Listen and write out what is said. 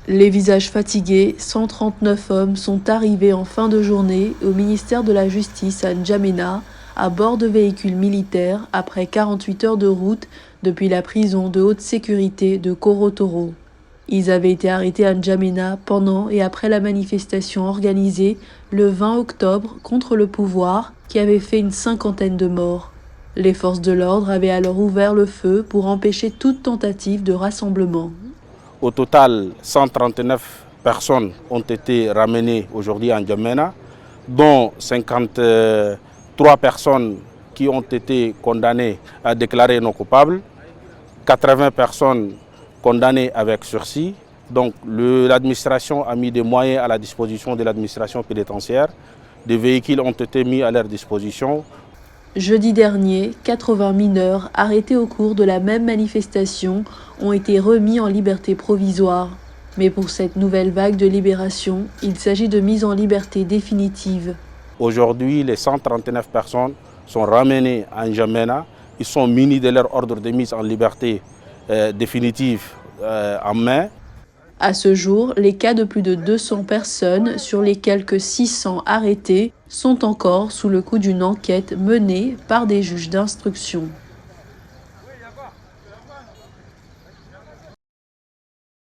Les visages fatigués, 139 hommes sont arrivés en fin de journée au ministère de la Justice à N'Djamena à bord de véhicules militaires après 48 heures de route depuis la prison de haute sécurité de Korotoro. Ils avaient été arrêtés à N'Djamena pendant et après la manifestation organisée le 20 octobre contre le pouvoir qui avait fait une cinquantaine de morts. Les forces de l'ordre avaient alors ouvert le feu pour empêcher toute tentative de rassemblement. Au total, 139 personnes ont été ramenées aujourd'hui à N'Djamena, dont 53 personnes qui ont été condamnées à déclarer non coupables, 80 personnes condamnées avec sursis. Donc l'administration a mis des moyens à la disposition de l'administration pénitentiaire. Des véhicules ont été mis à leur disposition. Jeudi dernier, 80 mineurs arrêtés au cours de la même manifestation ont été remis en liberté provisoire. Mais pour cette nouvelle vague de libération, il s'agit de mise en liberté définitive. Aujourd'hui, les 139 personnes sont ramenées à N'Djamena. Ils sont munis de leur ordre de mise en liberté définitive en main. À ce jour, les cas de plus de 200 personnes sur les quelques 600 arrêtés sont encore sous le coup d'une enquête menée par des juges d'instruction.